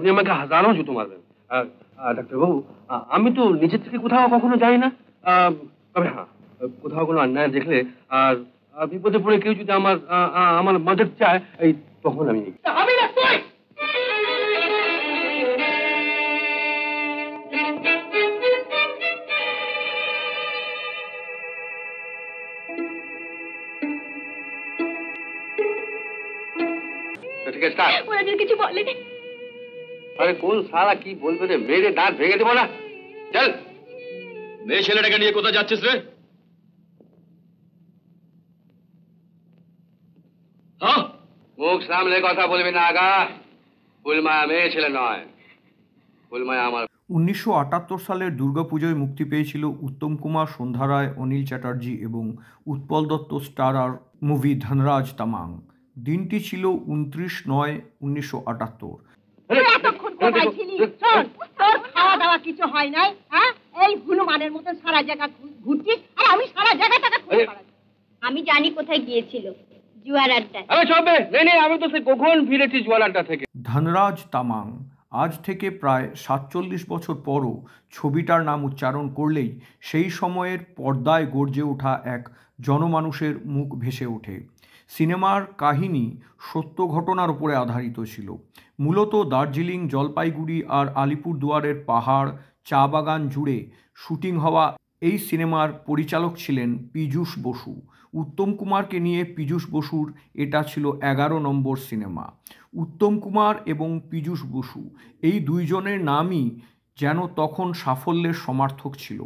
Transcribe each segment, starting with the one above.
আপনি আমাকে হাজারো জুতো মারবেন। ডাক্তারবাবু, আমি তো নিজের থেকে কোথাও কখনো যাই না। তবে হ্যাঁ, কোথাও কোনো অন্যায় দেখলে আর বিপদে পড়ে কেউ যদি আমার আমার মদত চায়, এই তখন আমি কিছু বলেনি। আরে কোন সালা কি বলবে রে? মেরে দাঁত ভেঙে দেবো না। চল। মেয়ে ছেলেটাকে নিয়ে কোথায় যাচ্ছিস রে? হ্যাঁ, মুখ সামলে কথা বলবি না আগা। ফুলমায়া মেয়ে ছেলে নয়, ফুলমায়া আমার। 1978 সালের দুর্গাপুজোয় মুক্তি পেয়েছিল উত্তম কুমার, সন্ধ্যা রায়, অনিল চ্যাটার্জি এবং উৎপল দত্ত স্টারার মুভি ধনরাজ তামাং। দিনটি ছিল 29/9/1978। খাওয়া দাওয়া কিছু হয় নাই? হ্যাঁ, এই হনুমানের মতো সারা জায়গা ঘুরছিস আর আমি সারা জায়গাটাকে খুঁজে বেড়াচ্ছি। আমি জানি কোথায় গিয়েছিল, জুয়ার আড্ডায়। আমি তো সে কখন ফিরেছি জুয়ার আড্ডা থেকে। ধনরাজ তামাং। আজ থেকে প্রায় 47 বছর পরও ছবিটার নাম উচ্চারণ করলেই সেই সময়ের পর্দায় গর্জে ওঠা এক জনমানুষের মুখ ভেসে ওঠে। সিনেমার কাহিনী সত্য ঘটনার উপরে আধারিত ছিল। মূলত দার্জিলিং, জলপাইগুড়ি আর আলিপুরদুয়ারের পাহাড়, চা বাগান জুড়ে শুটিং হওয়া এই সিনেমার পরিচালক ছিলেন পীযূষ বসু। উত্তম কুমারকে নিয়ে পীযূষ বসুর এটা ছিল 11 নম্বর সিনেমা। উত্তম কুমার এবং পীযূষ বসু এই দুইজনের নামই যেন তখন সাফল্যের সমার্থক ছিল।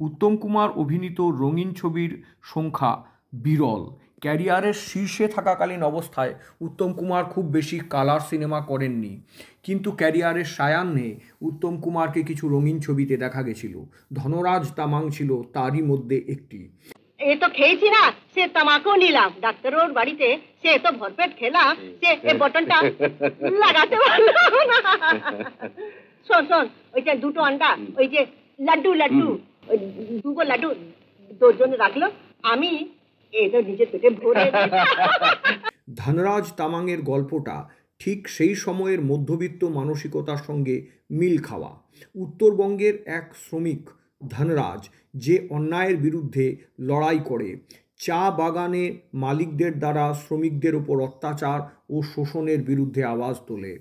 উত্তম কুমার অভিনীত রঙিন ছবির সংখ্যা বিরল। ক্যারিয়ারের শীর্ষে থাকাকালীন অবস্থায় উত্তম কুমার খুব বেশি কালার সিনেমা করেননি, কিন্তু ক্যারিয়ারের সায়াহ্নে উত্তম কুমারকে কিছু রঙিন ছবিতে দেখা গেছিল। ধনরাজ তামাং ছিল তারই মধ্যে একটি। এ তো খেয়েছি না, সে তামাকও নিলাম। ডাক্তারের বাড়িতে সে তো ভরপেট খেলাম, সে এই বটনটা লাগাতে পারলো না। শোন শোন, ওই যে দুটো আন্ডা, ওই যে লাড্ডু লাড্ডু, ওই দুটো লাড্ডু দুজন রাখলো, আমি এটা নিজের পেটে ভরে। ধনরাজ তামাংয়ের গল্পটা ঠিক সেই সময়ের মধ্যবিত্ত মানসিকতার সঙ্গে মিল খাওয়া। উত্তরবঙ্গের এক শ্রমিক ধনরাজ যে অন্যায়ের বিরুদ্ধে লড়াই করে, চা বাগানে মালিকদের দ্বারা শ্রমিকদের ওপর অত্যাচার ও শোষণের বিরুদ্ধে আওয়াজ তোলে।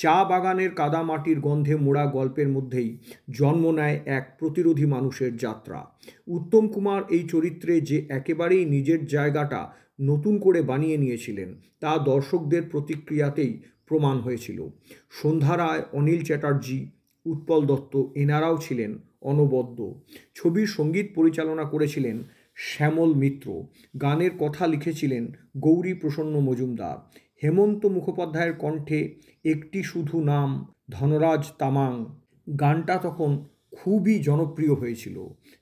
চা বাগানের কাদামাটির গন্ধে মোড়া গল্পের মধ্যেই জন্ম নেয় এক প্রতিরোধী মানুষের যাত্রা। উত্তম কুমার এই চরিত্রে যে একেবারেই নিজের জায়গাটা নতুন করে বানিয়ে নিয়েছিলেন তা দর্শকদের প্রতিক্রিয়াতেই প্রমাণ হয়েছিল। সন্ধ্যা রায়, অনিল চ্যাটার্জি, উৎপল দত্ত এনারাও ছিলেন অনবদ্য। ছবির সঙ্গীত পরিচালনা করেছিলেন শ্যামল মিত্র। গানের কথা লিখেছিলেন গৌরী প্রসন্ন মজুমদার। হেমন্ত মুখোপাধ্যায়ের কণ্ঠে একটি শুধু নাম ধনরাজ তামাং গানটা তখন খুবই জনপ্রিয় হয়েছিল।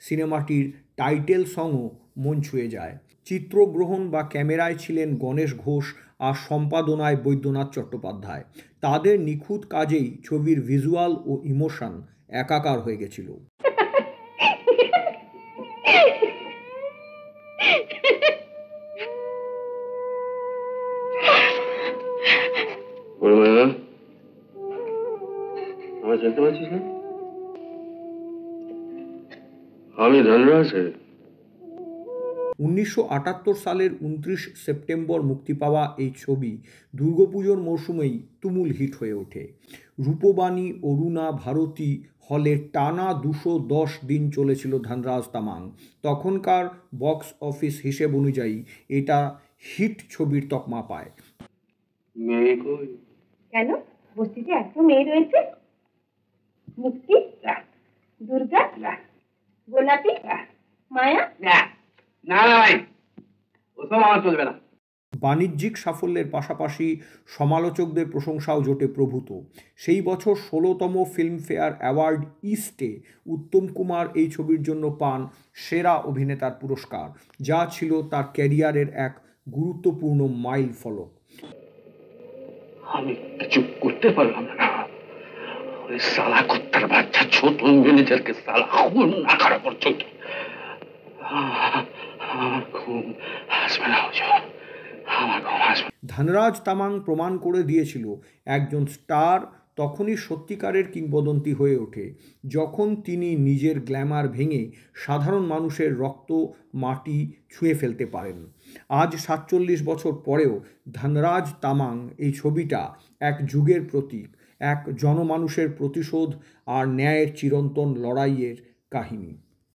সিনেমাটির টাইটেল সংও মন ছুঁয়ে যায়। চিত্রগ্রহণ বা ক্যামেরায় ছিলেন গণেশ ঘোষ আর সম্পাদনায় বৈদ্যনাথ চট্টোপাধ্যায়। তাদের নিখুঁত কাজেই ছবির ভিজুয়াল ও ইমোশন একাকার হয়ে গেছিল। আমার জানতে পারছিস না আমি ধনরাজ। 1978 সালের 29 সেপ্টেম্বর মুক্তি পাওয়া এই ছবি দুর্গাপুজোর মরশুমেই তুমুল হিট হয়ে ওঠে। রূপবাণী, অরুণা, ভারতী হলে টানা 210 দিন চলেছিল ধনরাজ তামাং। তখনকার বক্স অফিস হিসেব অনুযায়ী এটা হিট ছবির তকমা পায়। মেয়ে কই? কেন বস্তিতে এত মেয়ে রয়েছে? মুক্তি, দুর্গা, গোলাপি, মায়া। না না ভাই, ওসব আমার চলবে না। বাণিজ্যিক সাফল্যের পাশাপাশি সমালোচকদের প্রশংসাও জোটে প্রভূত। সেই বছর 16তম ফিল্মফেয়ার অ্যাওয়ার্ড ইস্টে উত্তম কুমার এই ছবির জন্য পান সেরা অভিনেতার পুরস্কার, যা ছিল তার ক্যারিয়ারের এক গুরুত্বপূর্ণ মাইল ফলক। আমি কিছু করতে পারলাম না। ওই সালা কুত্তার বাচ্চা ছোট ম্যানেজারকে সালা খুন না করা পর্যন্ত আমার ঘুম আসবে না। ধনরাজ তামাং প্রমাণ করে দিয়েছিল একজন স্টার তখনই সত্যিকারের কিংবদন্তি হয়ে ওঠে, যখন তিনি নিজের গ্ল্যামার ভেঙে সাধারণ মানুষের রক্ত মাটি ছুঁয়ে ফেলতে পারেন। আজ 47 বছর পরেও ধনরাজ তামাং এই ছবিটা এক যুগের প্রতীক, এক জনমানুষের প্রতিশোধ আর ন্যায়ের চিরন্তন লড়াইয়ের কাহিনী।